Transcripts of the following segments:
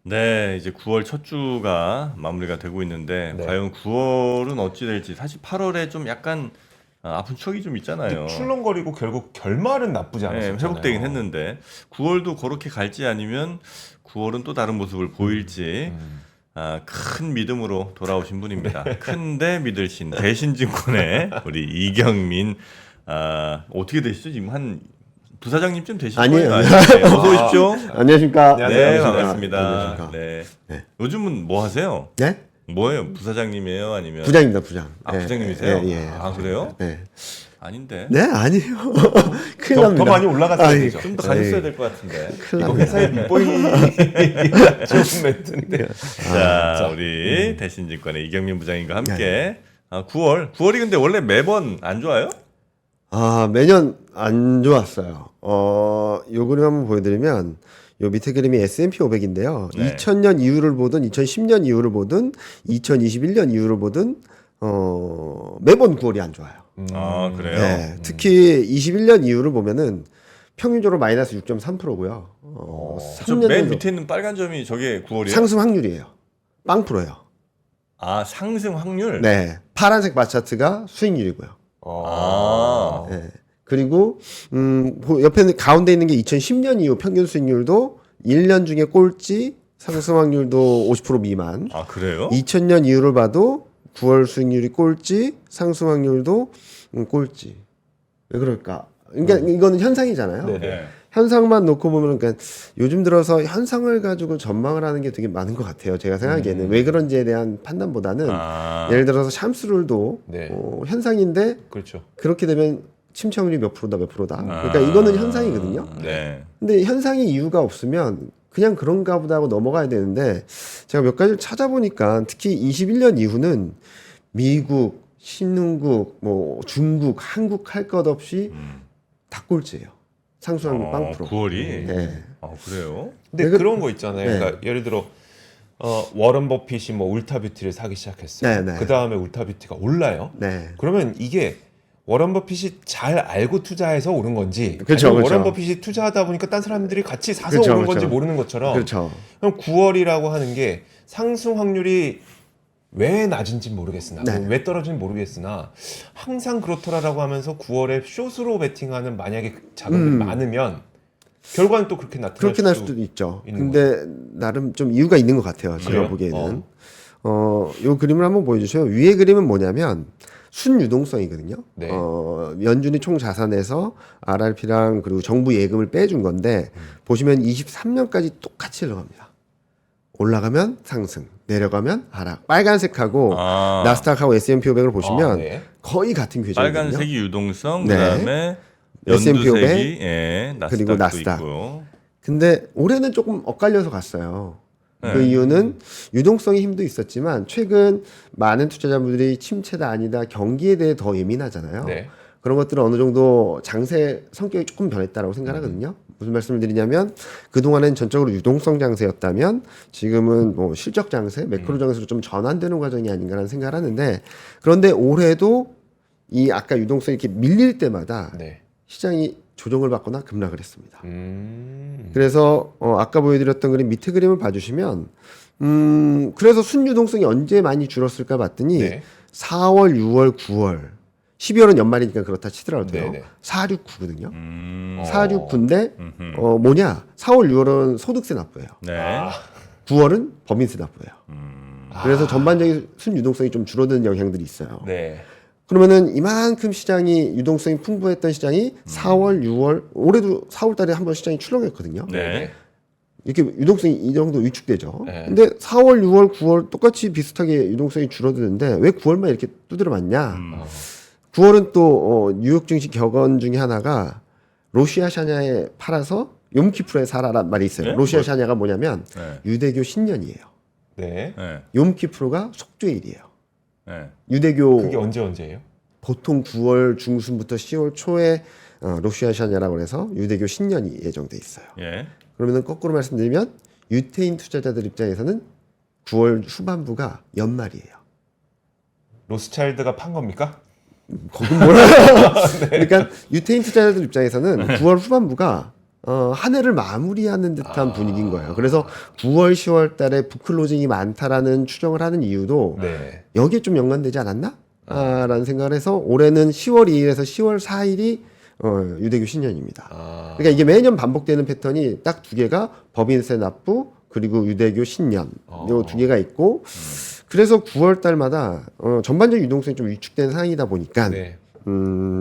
네, 이제 9월 첫 주가 마무리가 되고 있는데 네. 과연 9월은 어찌 될지 사실 8월에 좀 약간 아픈 추억이 좀 근데 있잖아요. 출렁거리고 결국 결말은 나쁘지 네, 않았었잖아요. 회복되긴 했는데 9월도 그렇게 갈지 아니면 9월은 또 다른 모습을 보일지 큰 믿음으로 돌아오신 분입니다. 큰데 믿을 신 대신증권의 우리 이경민 어떻게 되시죠? 지금 한 부사장님쯤 되실 아니에요. 거예요. 네, 어서 오십시오. 안녕하십니까? 네, 안녕하세요. 반갑습니다. 안녕하십니까? 네. 네. 요즘은 뭐 하세요? 네? 뭐예요? 부사장님이에요? 아니면 부장입니다, 부장. 아, 예, 부장님이세요? 예, 예. 아, 그래요? 네. 아닌데. 네, 아니에요. 큰일 더 납니다. 많이 올라갔어야 아니, 되죠. 좀 더 가셨어야 될 것 같은데. 큰일 이거 납니다. 회사의 밑보이 좋은 멘트인데. 자, 우리 대신증권의 이경민 부장님과 함께 9월이 근데 원래 매번 안 좋아요? 아, 매년 안 좋았어요. 요 그림 한번 보여드리면, 요 밑에 그림이 S&P 500인데요. 네. 2000년 이후를 보든, 2010년 이후를 보든, 2021년 이후를 보든, 매번 9월이 안 좋아요. 아, 그래요? 네, 특히 21년 이후를 보면은 평균적으로 마이너스 6.3%고요. 저 3년 맨 정도 밑에 있는 빨간 점이 저게 9월이에요? 상승 확률이에요. 0%예요. 아, 상승 확률? 네, 파란색 바 차트가 수익률이고요. 아. 네. 그리고 옆에 가운데 있는 게 2010년 이후 평균 수익률도 1년 중에 꼴찌, 상승 확률도 50% 미만. 아, 그래요? 2000년 이후를 봐도 9월 수익률이 꼴찌, 상승 확률도 꼴찌. 왜 그럴까? 그러니까 이거는 현상이잖아요. 네. 네. 현상만 놓고 보면 그러니까 요즘 들어서 현상을 가지고 전망을 하는 게 되게 많은 것 같아요. 제가 생각하기에는 왜 그런지에 대한 판단보다는 아. 예를 들어서 샴스룰도 네. 현상인데 그렇죠. 그렇게 되면 침체율이 몇 프로다 몇 프로다. 그러니까 이거는 현상이거든요. 네. 근데 현상의 이유가 없으면 그냥 그런가 보다 하고 넘어가야 되는데 제가 몇 가지를 찾아보니까 특히 21년 이후는 미국, 신흥국, 뭐 중국, 한국 할 것 없이 다 꼴찌예요. 상승률 0%. 9월이? 네. 아, 그래요? 근데 왜 그런 거 있잖아요. 네. 그러니까 예를 들어 워런 버핏이 뭐 울타뷰티를 사기 시작했어요. 네, 네. 그 다음에 울타뷰티가 올라요. 네. 그러면 이게 워런 버핏이 잘 알고 투자해서 오른 건지, 그렇죠, 아니면 그렇죠. 워런 버핏이 투자하다 보니까 딴 사람들이 같이 사서 그렇죠, 오른 그렇죠. 건지 모르는 것처럼, 그렇죠. 그럼 9월이라고 하는 게 상승 확률이 왜 낮은지 모르겠으나, 네. 왜 떨어진지 모르겠으나 항상 그렇더라라고 하면서 9월에 숏으로 베팅하는 만약에 자금이 많으면 결과는 또 그렇게 나타날 그렇게 날 수도 있죠. 있는 근데 나름 좀 이유가 있는 것 같아요. 제가 그래요? 보기에는. 요 그림을 한번 보여주세요. 위에 그림은 뭐냐면 순유동성이거든요. 네. 연준이 총 자산에서 RRP랑 그리고 정부 예금을 빼준 건데 보시면 23년까지 똑같이 흘러갑니다. 올라가면 상승, 내려가면 하락. 빨간색하고 아. 나스닥하고 S&P 500을 보시면 아, 네. 거의 같은 궤적이거든요. 빨간색이 유동성, 네. 그다음에 S&P 500, 연두색이 나스닥도 그리고 나스닥. 있고요. 근데 올해는 조금 엇갈려서 갔어요. 그 네. 이유는 유동성의 힘도 있었지만 최근 많은 투자자분들이 침체다 아니다 경기에 대해 더 예민하잖아요. 네. 그런 것들은 어느 정도 장세 성격이 조금 변했다라고 생각하거든요. 무슨 말씀을 드리냐면 그동안엔 전적으로 유동성 장세였다면 지금은 뭐 실적 장세, 매크로 장세로 좀 전환되는 과정이 아닌가라는 생각을 하는데 그런데 올해도 이 아까 유동성이 이렇게 밀릴 때마다 네. 시장이 조정을 받거나 급락을 했습니다. 그래서 그래서 아까 보여드렸던 그림 밑에 그림을 봐주시면 그래서 순유동성이 언제 많이 줄었을까 봤더니 네. 4월, 6월, 9월 12월은 연말이니까 그렇다 치더라도요. 네네. 4, 6, 9거든요. 4, 어. 6, 9인데 뭐냐 4월, 6월은 소득세 납부예요. 네. 9월은 법인세 납부예요. 그래서 전반적인 순유동성이 좀 줄어드는 영향들이 있어요. 네. 그러면은 이만큼 시장이 유동성이 풍부했던 시장이 4월, 6월 올해도 4월 달에 한번 시장이 출렁했거든요. 네. 이렇게 유동성이 이 정도 위축되죠. 네. 근데 4월, 6월, 9월 똑같이 비슷하게 유동성이 줄어드는데 왜 9월만 이렇게 두드려 맞냐? 9월은 또 뉴욕 증시 격언 중에 하나가 로시아 샤냐에 팔아서 욤키프르에 사라란 말이 있어요. 네? 로시아 샤냐가 뭐냐면 네. 유대교 신년이에요. 네. 네. 욤키프르가 속죄일이에요. 네. 유대교 그게 언제예요? 보통 9월 중순부터 10월 초에 로시아 샤냐라고 해서 유대교 신년이 예정돼 있어요. 예. 그러면은 거꾸로 말씀드리면 유태인 투자자들 입장에서는 9월 후반부가 연말이에요. 로스차일드가 판 겁니까? 거긴 몰라요. 그러니까 유태인 투자자들 입장에서는 9월 후반부가 한 해를 마무리하는 듯한 분위기인 거예요. 그래서 9월, 10월 달에 북클로징이 많다라는 추정을 하는 이유도 네. 여기에 좀 연관되지 않았나? 라는 생각을 해서 올해는 10월 2일에서 10월 4일이 유대교 신년입니다. 그러니까 이게 매년 반복되는 패턴이 딱 두 개가 법인세 납부 그리고 유대교 신년 요 두 개가 있고 그래서 9월 달마다 전반적인 유동성이 좀 위축된 상황이다 보니까 네.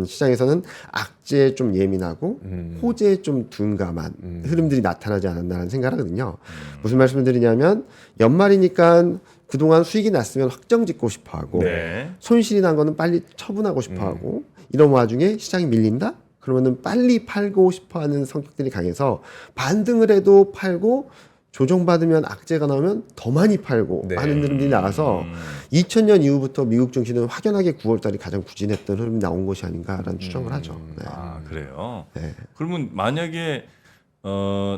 시장에서는 악재에 좀 예민하고 호재에 좀 둔감한 흐름들이 나타나지 않았나라는 생각을 하거든요. 무슨 말씀을 드리냐면 연말이니까 그동안 수익이 났으면 확정 짓고 싶어하고 네. 손실이 난 거는 빨리 처분하고 싶어하고 이런 와중에 시장이 밀린다? 그러면은 빨리 팔고 싶어하는 성격들이 강해서 반등을 해도 팔고 조정받으면 악재가 나오면 더 많이 팔고 네. 하는 흐름들이 나와서 2000년 이후부터 미국 증시는 확연하게 9월달이 가장 부진했던 흐름이 나온 것이 아닌가라는 추정을 하죠. 네. 아 그래요. 네. 그러면 만약에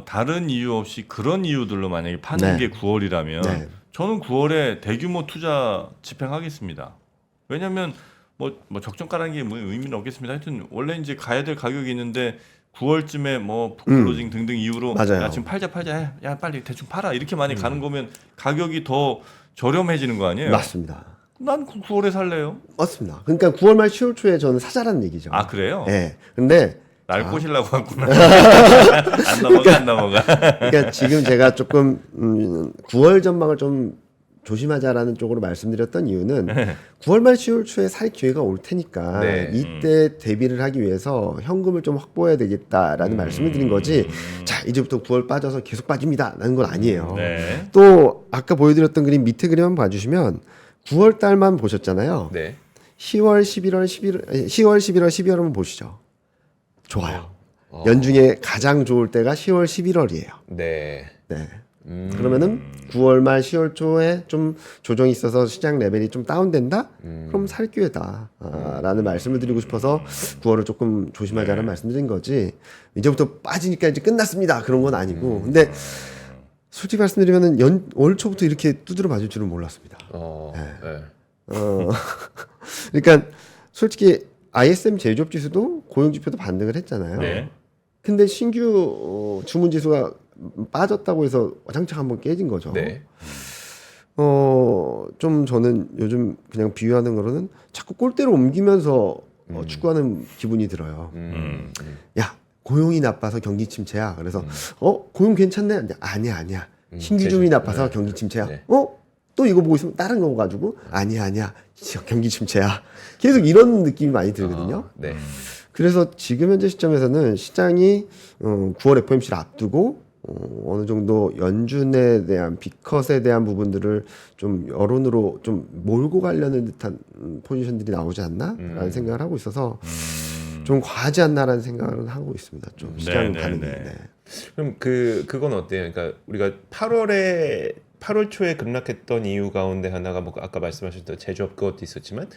다른 이유 없이 그런 이유들로 만약에 파는 네. 게 9월이라면 네. 저는 9월에 대규모 투자 집행하겠습니다. 왜냐하면 뭐 적정가라는 게 뭐 의미는 없겠습니다. 하여튼 원래 이제 가야 될 가격이 있는데 9월쯤에 뭐 북클로징 등등 이유로 맞아요. 야 지금 팔자 야 빨리 대충 팔아 이렇게 많이 가는 거면 가격이 더 저렴해지는 거 아니에요? 맞습니다. 난 9월에 살래요. 맞습니다. 그러니까 9월 말 10월 초에 저는 사자라는 얘기죠. 아 그래요? 네. 근데 날 꼬시려고 왔구나. 안 넘어가. 그러니까 지금 제가 조금 9월 전망을 좀 조심하자라는 쪽으로 말씀드렸던 이유는 9월 말 10월 초에 살 기회가 올 테니까 네. 이때 대비를 하기 위해서 현금을 좀 확보해야 되겠다라는 말씀을 드린 거지. 자 이제부터 9월 빠져서 계속 빠집니다라는 건 아니에요. 네. 또 아까 보여드렸던 그림 밑에 그림 한번 봐주시면 9월 달만 보셨잖아요. 네. 10월, 11월, 11월, 12월 한번 보시죠. 좋아요. 연중에 가장 좋을 때가 10월, 11월이에요. 네. 네. 그러면은 9월 말 10월 초에 좀 조정이 있어서 시장 레벨이 좀 다운된다? 그럼 살 기회다. 라는 말씀을 드리고 싶어서 9월을 조금 조심하자는 말씀드린 거지. 이제부터 빠지니까 이제 끝났습니다. 그런 건 아니고. 근데 솔직히 말씀드리면은 올 초부터 이렇게 두드려 맞을 줄은 몰랐습니다. 네. 그러니까 솔직히 ISM 제조업 지수도 고용 지표도 반등을 했잖아요. 네. 근데 신규 주문 지수가 빠졌다고 해서 와장창 한번 깨진 거죠. 네. 좀 저는 요즘 그냥 비유하는 거로는 자꾸 골대로 옮기면서 축구하는 기분이 들어요. 야, 고용이 나빠서 경기 침체야. 그래서 고용 괜찮네. 아니야. 신규 주문이 나빠서 경기 침체야. 네. 또 이거 보고 있으면 다른 거 가지고 아니야. 경기 침체야. 계속 이런 느낌이 많이 들거든요. 네. 그래서 지금 현재 시점에서는 시장이 9월 FOMC를 앞두고 어느 정도 연준에 대한 빅컷에 대한 부분들을 좀 여론으로 좀 몰고 가려는 듯한 포지션들이 나오지 않나라는 생각을 하고 있어서 좀 과하지 않나라는 생각을 하고 있습니다. 좀 시장 반응이. 네. 그럼 그건 어때요? 그러니까 우리가 8월 초에 급락했던 이유 가운데 하나가 뭐 아까 말씀하셨던 제조업 그것도 있었지만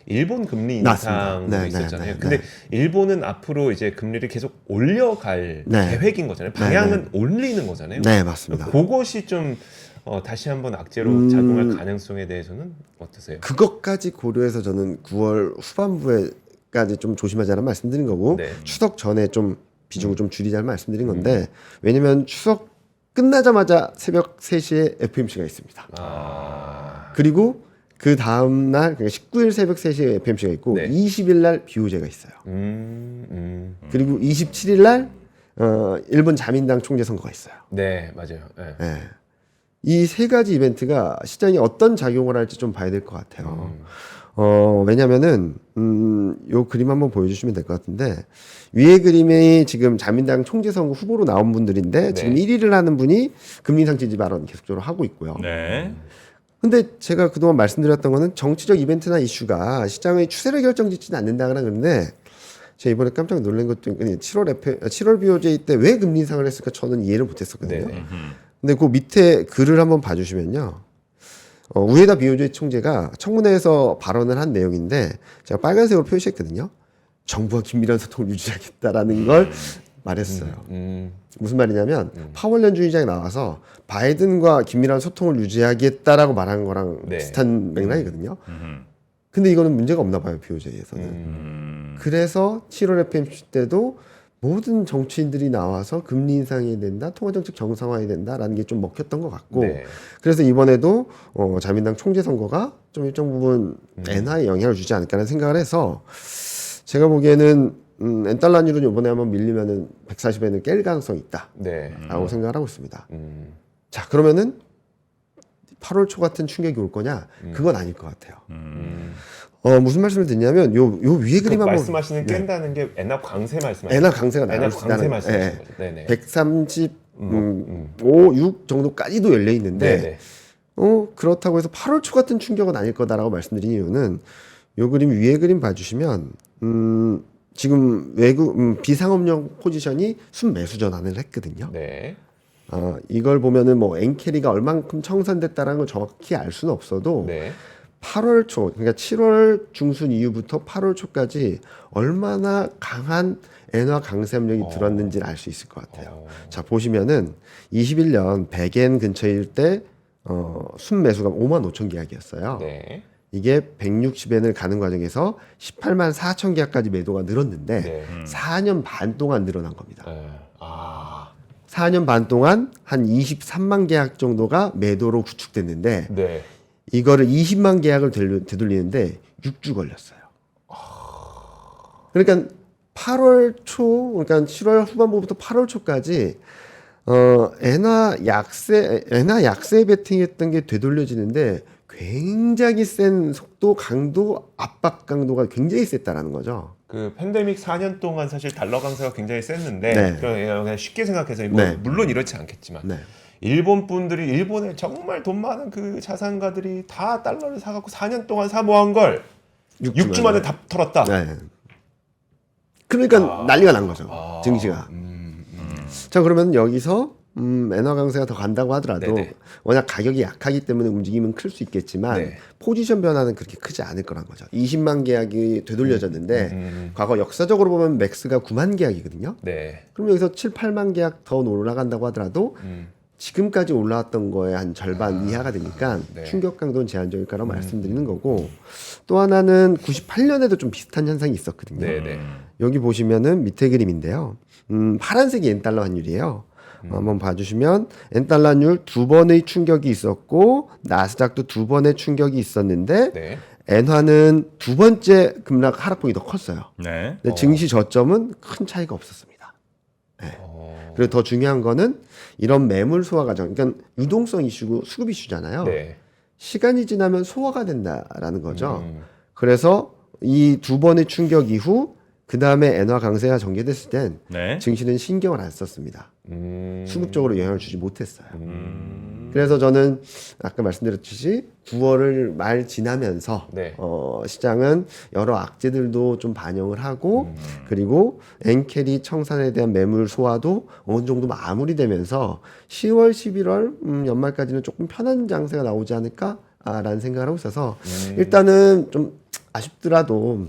일본 금리 맞습니다. 인상도 있었잖아요. 근데 일본은 앞으로 이제 금리를 계속 올려갈 계획인 거잖아요. 방향은 올리는 거잖아요. 네, 맞습니다. 그것이 좀 다시 한번 악재로 작용할 가능성에 대해서는 어떠세요? 그것까지 고려해서 저는 9월 후반부에까지 좀 조심하자는 말씀드린 거고 네. 추석 전에 좀 비중을 좀 줄이자는 말씀드린 건데 왜냐면 추석 끝나자마자 새벽 3시에 FOMC가 있습니다. 그리고 그 다음 날 그러니까 19일 새벽 3시에 FOMC가 있고 네. 20일 날 BOJ가 있어요. 그리고 27일 날 일본 자민당 총재 선거가 있어요. 네, 맞아요. 네. 네. 이 세 가지 이벤트가 시장에 어떤 작용을 할지 좀 봐야 될 것 같아요. 왜냐면은 요 그림 한번 보여주시면 될 것 같은데 위에 그림이 지금 자민당 총재 선거 후보로 나온 분들인데 지금 1위를 하는 분이 금리 인상 지지 발언 계속적으로 하고 있고요. 네. 근데 제가 그동안 말씀드렸던 거는 정치적 이벤트나 이슈가 시장의 추세를 결정짓지는 않는다거나 그러는데 제가 이번에 깜짝 놀란 것도 7월 BOJ 때 왜 금리 인상을 했을까 저는 이해를 못했었거든요. 네. 근데 그 밑에 글을 한번 봐주시면요. 우에다 BOJ 총재가 청문회에서 발언을 한 내용인데 제가 빨간색으로 표시했거든요. 정부와 긴밀한 소통을 유지하겠다라는 걸 말했어요. 무슨 말이냐면 파월 연준의장이 나와서 바이든과 긴밀한 소통을 유지하겠다라고 말한 거랑 비슷한 맥락이거든요. 근데 이거는 문제가 없나 봐요, BOJ에서는. 그래서 7월 FOMC 때도 모든 정치인들이 나와서 금리 인상해야 된다, 통화정책 정상화해야 된다라는 게 좀 먹혔던 것 같고, 네. 그래서 이번에도 자민당 총재 선거가 좀 일정 부분 엔화에 영향을 주지 않을까라는 생각을 해서 제가 보기에는 엔달러율은 이번에 한번 밀리면은 140엔을 깰 가능성이 네. 있다라고 생각을 하고 있습니다. 자, 그러면은 8월 초 같은 충격이 올 거냐? 그건 아닐 것 같아요. 무슨 말씀을 드리냐면 요 위에 그림 한번 말씀하시는 깬다는 게 엔화 강세 말씀하시는 엔화 강세가 나올 엔화 수 강세 있다는 말씀하시는 거죠. 네네. 135, 6 정도까지도 열려 있는데 네네. 그렇다고 해서 8월 초 같은 충격은 아닐 거다라고 말씀드린 이유는 요 그림 위에 그림 봐주시면 지금 외국 비상업용 포지션이 순매수 전환을 했거든요. 네. 이걸 보면은 뭐 엔캐리가 얼만큼 청산됐다라는 걸 정확히 알 수는 없어도 네. 8월 초, 그러니까 7월 중순 이후부터 8월 초까지 얼마나 강한 엔화 강세 압력이 들었는지를 알 수 있을 것 같아요. 자, 보시면은 21년 100엔 근처일 때 순매수가 5만 5천 계약이었어요. 네. 이게 160엔을 가는 과정에서 18만 4천 계약까지 매도가 늘었는데 네. 4년 반 동안 늘어난 겁니다. 네. 4년 반 동안 한 23만 계약 정도가 매도로 구축됐는데 네. 이거를 20만 계약을 되돌리는데 6주 걸렸어요. 그러니까 8월 초, 그러니까 7월 후반부부터 8월 초까지 엔화 약세 베팅했던 게 되돌려지는데 굉장히 센 속도, 강도, 압박 강도가 굉장히 셌다라는 거죠. 그 팬데믹 4년 동안 사실 달러 강세가 굉장히 셌는데 네. 그냥 쉽게 생각해서 네. 물론 이렇지 않겠지만 네. 일본 분들이 일본에 정말 돈 많은 그 자산가들이 다 달러를 사갖고 4년 동안 사모한 걸 6주 만에 다 털었다. 네. 그러니까 난리가 난 거죠. 증시가. 자, 그러면 여기서 엔화 강세가 더 간다고 하더라도 네네. 워낙 가격이 약하기 때문에 움직임은 클 수 있겠지만 네. 포지션 변화는 그렇게 크지 않을 거란 거죠. 20만 계약이 되돌려졌는데 과거 역사적으로 보면 맥스가 9만 계약이거든요. 네. 그럼 여기서 7, 8만 계약 더 올라간다고 하더라도 지금까지 올라왔던 거에 한 절반 이하가 되니까 네. 충격 강도는 제한적일 거라고 말씀드리는 거고, 또 하나는 98년에도 좀 비슷한 현상이 있었거든요. 네네. 여기 보시면은 밑에 그림인데요. 파란색이 엔달러 환율이에요. 한번 봐주시면 엔달러 환율 두 번의 충격이 있었고 나스닥도 두 번의 충격이 있었는데 네. 엔화는 두 번째 급락 하락폭이 더 컸어요. 네. 근데 증시 저점은 큰 차이가 없었습니다. 그리고 더 중요한 거는 이런 매물 소화 과정, 그러니까 유동성 이슈고 수급 이슈잖아요. 네. 시간이 지나면 소화가 된다라는 거죠. 그래서 이 두 번의 충격 이후 그 다음에 엔화 강세가 전개됐을 땐 네. 증시는 신경을 안 썼습니다. 수급적으로 영향을 주지 못했어요. 그래서 저는 아까 말씀드렸듯이 9월을 말 지나면서 네. 시장은 여러 악재들도 좀 반영을 하고 그리고 엔캐리 청산에 대한 매물 소화도 어느 정도 마무리되면서 10월, 11월 연말까지는 조금 편한 장세가 나오지 않을까라는 생각을 하고 있어서 일단은 좀 아쉽더라도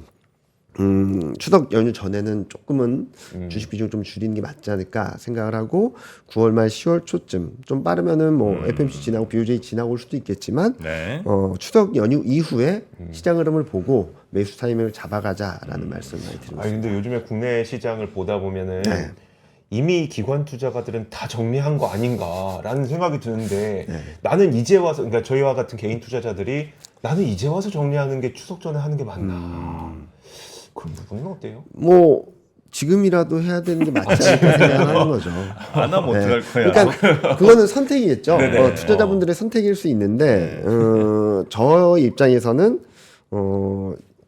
추석 연휴 전에는 조금은 주식 비중 좀 줄이는 게 맞지 않을까 생각을 하고 9월 말 10월 초쯤 좀 빠르면은 뭐 FMC 지나고 BOJ 지나고 올 수도 있겠지만 네. 추석 연휴 이후에 시장 흐름을 보고 매수 타이밍을 잡아가자라는 말씀을 많이 드리고 있습니다. 근데 요즘에 국내 시장을 보다 보면은 네. 이미 기관 투자가들은 다 정리한 거 아닌가라는 생각이 드는데 네. 나는 이제 와서, 그러니까 저희와 같은 개인 투자자들이 나는 이제 와서 정리하는 게 추석 전에 하는 게 맞나? 그럼 부분은 어때요? 뭐 지금이라도 해야 되는 게 맞지 않을까 생각하는 거죠. 안 하면 어떡할 거야. 그러니까 그거는 선택이겠죠. 네네. 투자자분들의 선택일 수 있는데 저 입장에서는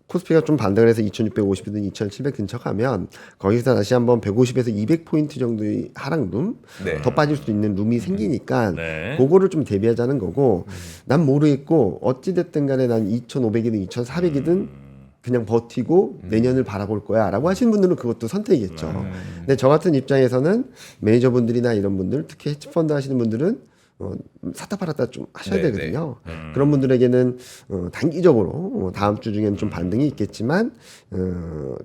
코스피가 좀 반등을 해서 2650이든 2700 근처 가면 거기서 다시 한번 150에서 200포인트 정도의 하락룸 네. 더 빠질 수 있는 룸이 생기니까 네. 그거를 좀 대비하자는 거고 난 모르겠고 어찌됐든 간에 난 2500이든 2400이든 그냥 버티고 내년을 바라볼 거야 라고 하시는 분들은 그것도 선택이겠죠. 근데 저 같은 입장에서는 매니저분들이나 이런 분들 특히 헤지펀드 하시는 분들은 샀다 팔았다 좀 하셔야 네, 되거든요. 그런 분들에게는 단기적으로 다음 주 중에는 좀 반등이 있겠지만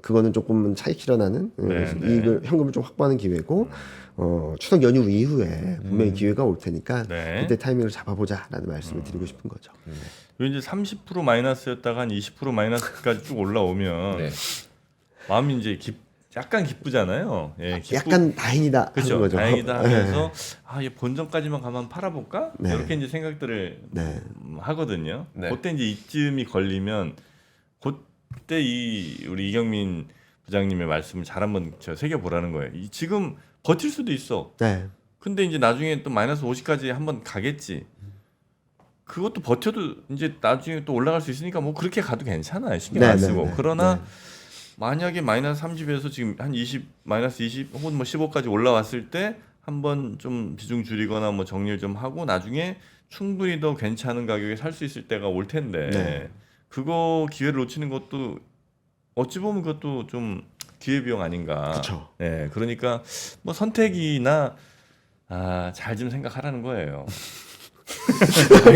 그거는 조금은 차익 실현하는 이익을 현금을 좀 확보하는 기회고 추석 연휴 이후에 분명히 기회가 올 테니까 네. 그때 타이밍을 잡아보자라는 말씀을 드리고 싶은 거죠. 요 이제 30% 마이너스였다가 한 20% 마이너스까지 쭉 올라오면 네. 마음이 이제 약간 기쁘잖아요. 예, 약간 다행이다 하는 그렇죠. 거죠. 다행이다 하면서 이 본전까지만 가만 팔아볼까? 네. 이렇게 이제 생각들을 네. 하거든요. 네. 그때 이제 이쯤이 걸리면 그때 우리 이경민 부장님의 말씀을 잘 한번 새겨 보라는 거예요. 지금 버틸 수도 있어. 네. 근데 이제 나중에 또 마이너스 50까지 한번 가겠지. 그것도 버텨도 이제 나중에 또 올라갈 수 있으니까 뭐 그렇게 가도 괜찮아요. 신경 안 쓰고. 그러나 만약에 마이너스 30에서 지금 한 20, 마이너스 20 혹은 뭐 15까지 올라왔을 때 한번 좀 비중 줄이거나 뭐 정리를 좀 하고 나중에 충분히 더 괜찮은 가격에 살 수 있을 때가 올 텐데 네. 그거 기회를 놓치는 것도 어찌 보면 그것도 좀 기회비용 아닌가. 그렇죠. 네, 그러니까 뭐 선택이나 잘 좀 생각하라는 거예요.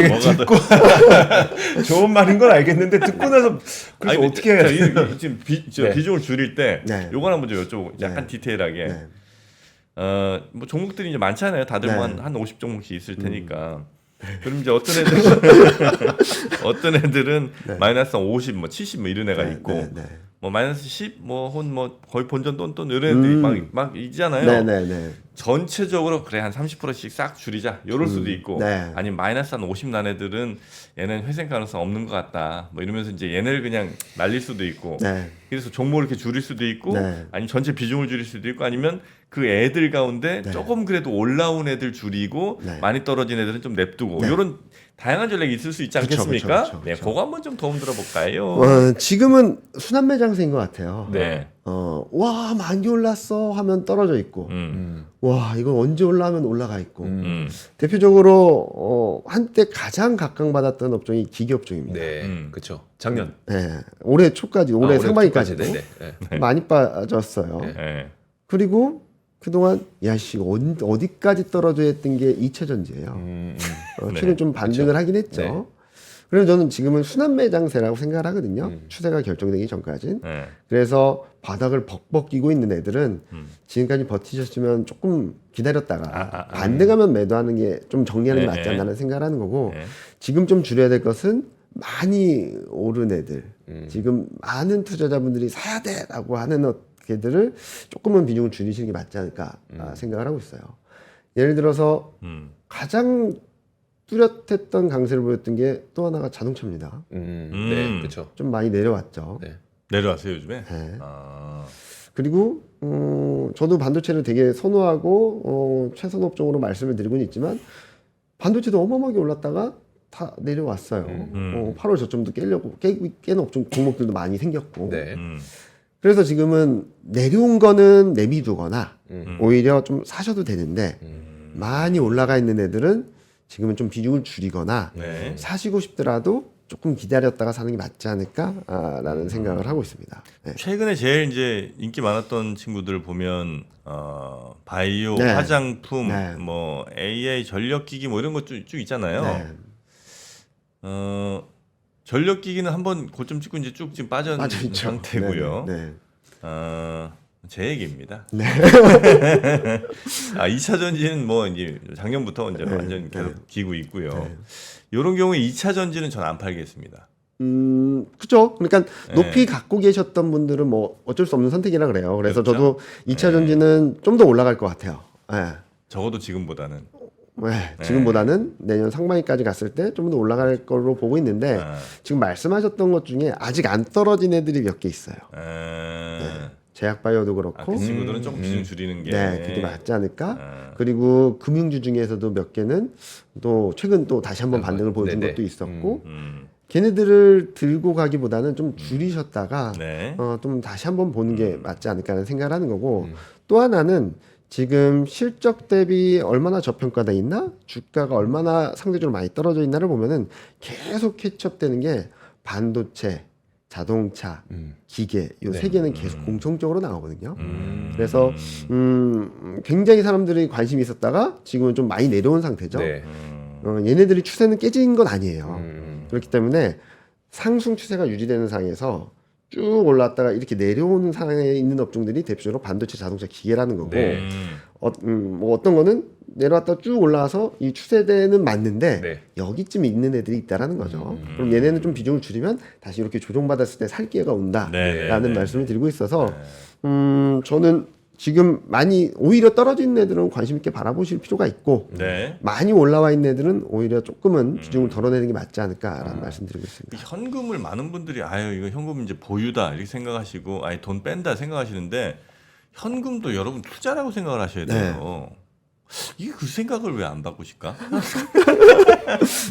뭐가 더 좋은 말인 건 알겠는데 듣고 나서 그래서 아니, 어떻게 해야 돼? 지금 네. 비중을 줄일 때 네. 요거 한번 좀 여쭤보고 약간 네. 디테일하게 네. 뭐 종목들이 이제 많잖아요. 다들 네. 뭐 한 50종목씩 있을 테니까. 그럼 이제 어떤 애들은 네. 마이너스 50, 뭐 70 뭐 이런 애가 네. 있고 네. 네. 뭐 마이너스 10, 뭐 거의 본전 돈 이런 애들이 막 있잖아요. 네. 네. 네. 전체적으로 그래 한 30%씩 싹 줄이자 이럴 수도 있고 네. 아니면 마이너스 한 50 난 애들은 얘는 회생 가능성 없는 것 같다 뭐 이러면서 이제 얘네를 그냥 날릴 수도 있고 네. 그래서 종목을 이렇게 줄일 수도 있고 네. 아니면 전체 비중을 줄일 수도 있고 아니면 그 애들 가운데 네. 조금 그래도 올라온 애들 줄이고 네. 많이 떨어진 애들은 좀 냅두고 네. 이런 다양한 전략이 있을 수 있지 그쵸, 않겠습니까? 그쵸, 그쵸, 네, 그쵸. 그거 한번 좀 도움 들어볼까요? 지금은 순환매 장세인 것 같아요. 네, 와 많이 올랐어 하면 떨어져 있고, 와 이거 언제 올라하면 올라가 있고. 대표적으로 한때 가장 각광받았던 업종이 기계업종입니다. 네, 그렇죠. 작년 네, 올해 초까지, 올해 상반기까지도 네, 네. 많이 빠졌어요. 네. 네. 그리고 그동안 야씨 어디까지 떨어져 했던 게 2차 전지예요. 최근 좀 반등을 하긴 했죠. 네. 그래서 저는 지금은 순환매 장세라고 생각을 하거든요. 추세가 결정되기 전까지는. 네. 그래서 바닥을 벅벅 끼고 있는 애들은 지금까지 버티셨으면 조금 기다렸다가 반등하면 매도하는 게 좀 정리하는 게 맞지 않나는 생각을 하는 거고, 네. 지금 좀 줄여야 될 것은 많이 오른 애들, 지금 많은 투자자분들이 사야 돼라고 하는 애들을 조금은 비중을 줄이시는 게 맞지 않을까 생각을 하고 있어요. 예를 들어서 가장 뚜렷했던 강세를 보였던 게 또 하나가 자동차입니다. 네, 그렇죠. 좀 많이 내려왔죠. 네. 내려왔어요 요즘에. 네. 아, 그리고 저도 반도체를 되게 선호하고 최선 업종으로 말씀을 드리고는 있지만 반도체도 어마어마하게 올랐다가 다 내려왔어요. 8월 저점도 깨는 업종 종목들도 많이 생겼고. 네. 그래서 지금은 내려온 거는 내비두거나 오히려 좀 사셔도 되는데 많이 올라가 있는 애들은 지금은 좀 비중을 줄이거나 네. 사시고 싶더라도 조금 기다렸다가 사는 게 맞지 않을까라는 생각을 하고 있습니다. 네. 최근에 제일 이제 인기 많았던 친구들 보면 바이오, 네. 화장품, 네. 뭐 AI 전력기기 뭐 이런 것 쭉 있잖아요. 네. 전력기기는 한번 고점 찍고 이제 쭉 지금 빠진 빠져있죠. 상태고요. 네. 제 얘기입니다. 2차 전지는 뭐 이제 작년부터 이제 완전 계속 기고 있고요. 이런 경우에 2차 전지는 전 안 팔겠습니다. 그죠. 그러니까 높이 갖고 계셨던 분들은 뭐 어쩔 수 없는 선택이라 그래요. 그래서 그렇죠? 저도 2차 전지는 좀 더 올라갈 것 같아요. 네. 적어도 지금보다는. 지금보다는 내년 상반기까지 갔을 때 좀 더 올라갈 걸로 보고 있는데 지금 말씀하셨던 것 중에 아직 안 떨어진 애들이 몇 개 있어요. 제약바이오도 그렇고 그 친구들은 조금 비중 줄이는 게. 네, 그게 맞지 않을까? 그리고 금융주 중에서도 몇 개는 또 최근 또 다시 한번 반등을 보여준 네네. 것도 있었고 걔네들을 들고 가기보다는 좀 줄이셨다가 네. 좀 다시 한번 보는 게 맞지 않을까 하는 생각을 하는 거고 또 하나는 지금 실적 대비 얼마나 저평가돼 있나 주가가 얼마나 상대적으로 많이 떨어져 있나를 보면은 계속 캐치업되는 게 반도체, 자동차, 기계 이 세 개는 계속 공통적으로 나오거든요. 그래서 굉장히 사람들이 관심이 있었다가 지금은 좀 많이 내려온 상태죠. 네. 얘네들이 추세는 깨진 건 아니에요. 그렇기 때문에 상승 추세가 유지되는 상황에서 쭉 올랐다가 이렇게 내려오는 상황에 있는 업종들이 대표적으로 반도체, 자동차, 기계라는 거고 네. 뭐 어떤 거는 내려왔다 쭉 올라와서 이 추세대는 맞는데 네. 여기쯤 있는 애들이 있다라는 거죠. 그럼 얘네는 좀 비중을 줄이면 다시 이렇게 조정받았을 때 살 기회가 온다라는 네, 네, 말씀을 드리고 있어서 저는 지금 많이 오히려 떨어진 애들은 관심 있게 바라보실 필요가 있고 네. 많이 올라와 있는 애들은 오히려 조금은 비중을 덜어내는 게 맞지 않을까라는 말씀드리고 있습니다. 현금을 많은 분들이 아유 이거 현금 이제 보유다 이렇게 생각하시고 아예 돈 뺀다 생각하시는데 현금도 여러분 투자라고 생각을 하셔야 돼요. 이게 그 생각을 왜 안 바꾸실까?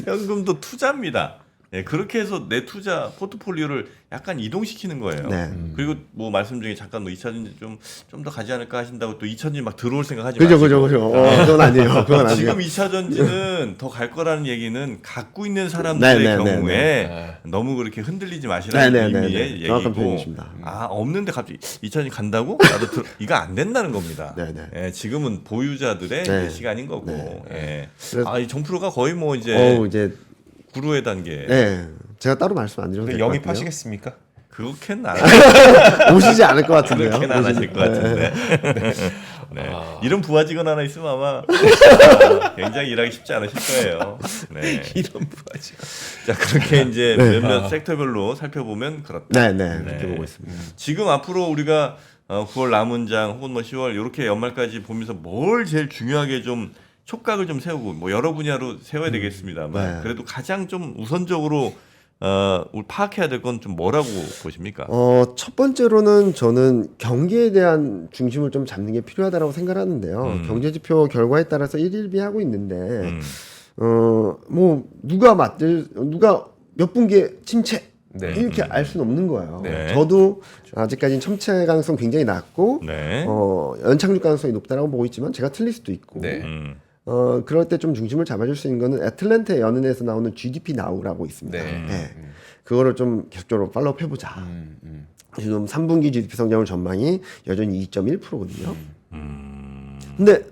현금도 투자입니다. 네, 그렇게 해서 내 투자 포트폴리오를 약간 이동시키는 거예요. 네. 그리고 뭐 말씀 중에 잠깐 뭐 2차전지 좀 더 가지 않을까 하신다고 또 2차전지 막 들어올 생각하지 그죠, 마시고. 그죠. 그건 아니에요. 그건 아니에요. 지금 2차전지는 더 갈 거라는 얘기는 갖고 있는 사람들의 네, 네, 네, 경우에 너무 그렇게 흔들리지 마시라는 네, 네, 네, 의미의 네. 정확한 얘기고 표현이십니다. 아 없는데 갑자기 2차전지 간다고? 나도 이거 안 된다는 겁니다. 네, 네. 예, 지금은 보유자들의 네. 이제 시간인 거고 네. 예. 그래서- 아, 이 정프로가 거의 뭐 이제 이제 구루의 단계 네. 제가 따로 말씀 안 드려도 될 것 같아요. 영입하시겠습니까? 그렇게는 안 오시지 않을 것 같은데요. 그렇게는 안 하실 것 같은데 네. 이런 부하 직원 하나 있으면 아마 굉장히 일하기 쉽지 않으실 거예요. 네. 이런 부하지. 자 그렇게 이제 몇몇 섹터별로 살펴보면 그렇다. 네, 네. 네. 그렇게 보고 있습니다. 지금 앞으로 우리가 9월 남은 장 혹은 뭐 10월 이렇게 연말까지 보면서 뭘 제일 중요하게 좀 촉각을 좀 세우고 뭐 여러 분야로 세워야 되겠습니다만 네. 그래도 가장 좀 우선적으로 우리 파악해야 될 건 좀 뭐라고 보십니까? 첫 번째로는 저는 경기에 대한 중심을 좀 잡는 게 필요하다고 생각하는데요. 경제 지표 결과에 따라서 일일비하고 있는데 뭐 누가 몇 분기에 침체 네. 이렇게 알 수는 없는 거예요. 네. 저도 아직까지는 침체 가능성 굉장히 낮고 네. 연착륙 가능성이 높다라고 보고 있지만 제가 틀릴 수도 있고 네. 그럴 때 좀 중심을 잡아줄 수 있는 거는 애틀랜타 연은에서 나오는 GDP 나우라고 있습니다. 네. 네. 그거를 좀 계속적으로 팔로우 해보자. 지금 3분기 GDP 성장률 전망이 여전히 2.1%거든요. 근데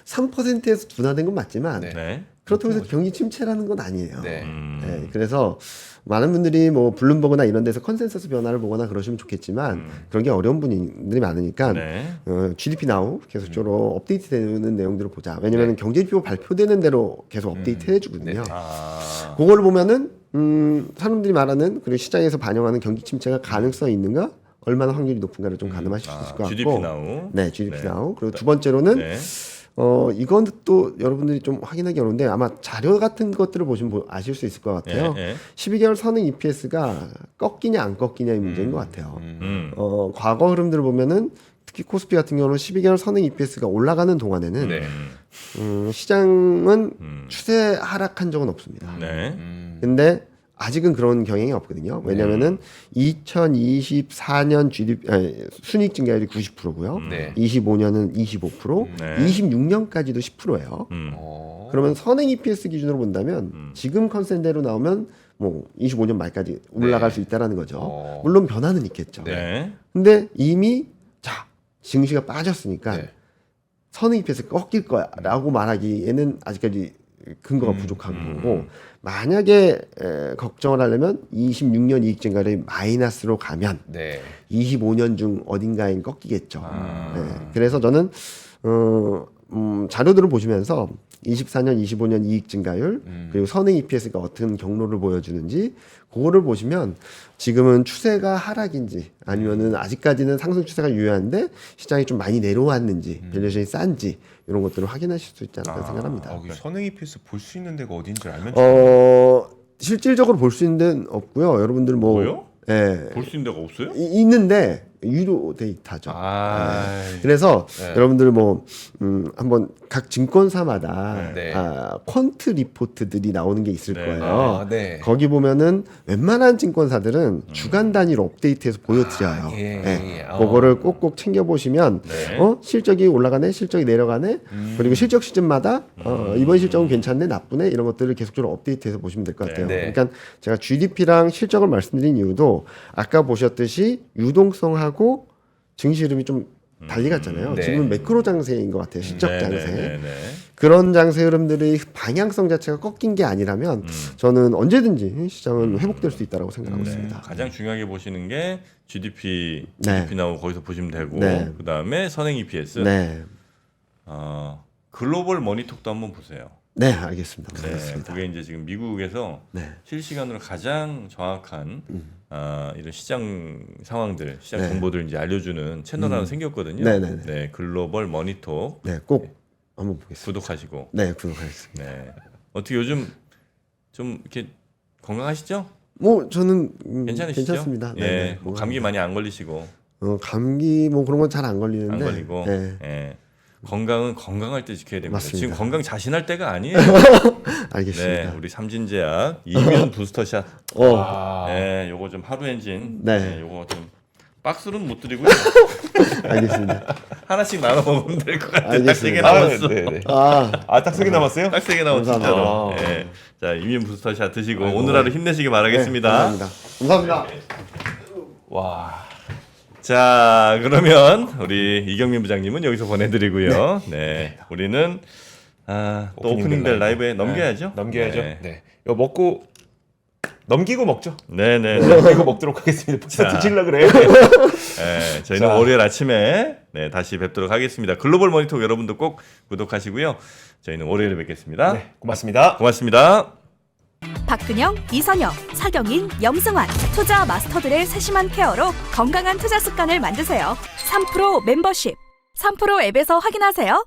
3%에서 둔화된 건 맞지만 네. 네. 그렇다고 해서 경기 침체라는 건 아니에요. 네. 네, 그래서 많은 분들이 뭐 블룸버그나 이런 데서 컨센서스 변화를 보거나 그러시면 좋겠지만 그런 게 어려운 분들이 많으니까 네. GDP 나우 계속적으로 업데이트되는 내용들을 보자. 왜냐하면 경제지표 발표되는 대로 계속 업데이트 해주거든요. 아. 그거를 보면은 사람들이 말하는 그리고 시장에서 반영하는 경기 침체가 가능성이 있는가, 얼마나 확률이 높은가를 좀 가늠하실 수 있을 것 같고. GDP 나우. 네, GDP 네. 나우. 그리고 두 번째로는 네. 이건 또 여러분들이 좀 확인하기 어려운데 아마 자료 같은 것들을 보시면 아실 수 있을 것 같아요. 네, 네. 12개월 선행 EPS가 꺾이냐 안 꺾이냐의 문제인 것 같아요. 과거 흐름들을 보면은 특히 코스피 같은 경우는 12개월 선행 EPS가 올라가는 동안에는 네. 시장은 추세 하락한 적은 없습니다. 네. 근데 아직은 그런 경향이 없거든요. 왜냐면은 2024년 순이익 증가율이 90%고요. 네. 25년은 25%, 네. 26년까지도 10%예요. 어. 그러면 선행 EPS 기준으로 본다면 지금 컨센대로 나오면 뭐 25년 말까지 올라갈 네. 수 있다라는 거죠. 어. 물론 변화는 있겠죠. 네. 근데 이미 자 증시가 빠졌으니까 네. 선행 EPS 꺾일 거야라고 말하기에는 아직까지 근거가 부족한 거고 만약에 걱정을 하려면 26년 이익 증가율이 마이너스로 가면 네. 25년 중 어딘가엔 꺾이겠죠. 아. 네. 그래서 저는 자료들을 보시면서 24년, 25년 이익 증가율 그리고 선행 EPS가 어떤 경로를 보여주는지 그거를 보시면 지금은 추세가 하락인지 아니면은 아직까지는 상승 추세가 유효한데 시장이 좀 많이 내려왔는지 밸류에이션이 싼지 이런 것들을 확인하실 수 있지 않을까 생각합니다. 아, 선행 EPS 볼 수 있는 데가 어딘지 알면 실질적으로 볼 수 있는 데는 없고요. 여러분들 뭐 뭐요? 예. 볼 수 있는 데가 없어요? 있는데 유료 데이터죠. 아. 그래서 네. 여러분들 뭐 한번 각 증권사마다 네. 퀀트 리포트들이 나오는 게 있을 네. 거예요. 아, 네. 거기 보면은 웬만한 증권사들은 주간 단위로 업데이트해서 보여드려요. 예, 네. 예. 그거를 꼭꼭 챙겨 보시면 네. 실적이 올라가네, 실적이 내려가네, 그리고 실적 시즌마다 이번 실적은 괜찮네, 나쁘네 이런 것들을 계속적으로 업데이트해서 보시면 될 것 같아요. 네. 그러니까 제가 GDP랑 실적을 말씀드린 이유도 아까 보셨듯이 유동성하고 증시 흐름이 좀 달리 갔잖아요. 네. 지금은 매크로 장세인 것 같아요. 실적 네, 장세. 네, 네, 네. 그런 장세 흐름들의 방향성 자체가 꺾인 게 아니라면 저는 언제든지 시장은 회복될 수 있다고 생각하고 있습니다. 가장 중요하게 보시는 게 GDP, 네. GDP 나오고 거기서 보시면 되고 네. 그 다음에 선행 EPS. 네. 글로벌 머니톡도 한번 보세요. 네, 알겠습니다. 네, 알겠습니다. 그게 이제 지금 미국에서 네. 실시간으로 가장 정확한 이런 시장 상황들, 시장 네. 정보들 이제 알려주는 채널 하나 생겼거든요. 네네네. 네, 글로벌 머니톡 네, 꼭 한번 보겠습니다. 구독하시고. 네, 구독하겠습니다. 네, 어떻게 요즘 좀 이렇게 건강하시죠? 뭐 저는 괜찮으시죠? 괜찮습니다. 예, 네, 뭐 감기 많이 안 걸리시고 감기 뭐 그런 건 잘 안 걸리는데. 안 걸리고. 네, 예. 건강은 건강할 때 지켜야 됩니다. 맞습니다. 지금 건강 자신할 때가 아니에요. 알겠습니다. 네, 우리 삼진제약 이뮨 부스터샷. 아, 네, 요거 좀 하루 엔진. 네. 요거 좀 박스는 못 드리고요. 알겠습니다. 하나씩 나눠 먹으면 될 것 같아요. 딱 알겠습니다. 3개 남았어. 네네. 아, 딱 3개 남았어요? 딱 3개 남았어 진짜로. 감사합니다. 네. 자, 이뮨 부스터샷 드시고 아이고. 오늘 하루 힘내시기 바라겠습니다. 감사합니다. 감사합니다. 와. 자, 그러면 우리 이경민 부장님은 여기서 보내드리고요. 네, 우리는 또 오프닝 벨 라이브에 넘겨야죠. 네, 넘겨야죠. 네, 네. 이거 먹고 넘기고 먹죠. 네, 네. 넘기고 먹도록 하겠습니다. 벌써 자. 드실라 그래요. 네, 저희는 자. 월요일 아침에 네, 다시 뵙도록 하겠습니다. 글로벌 모니터 여러분도 꼭 구독하시고요. 저희는 월요일에 뵙겠습니다. 네, 고맙습니다. 고맙습니다. 박근영, 이선영, 사경인, 염승환 투자 마스터들의 세심한 케어로 건강한 투자 습관을 만드세요. 3프로 멤버십 3프로 앱에서 확인하세요.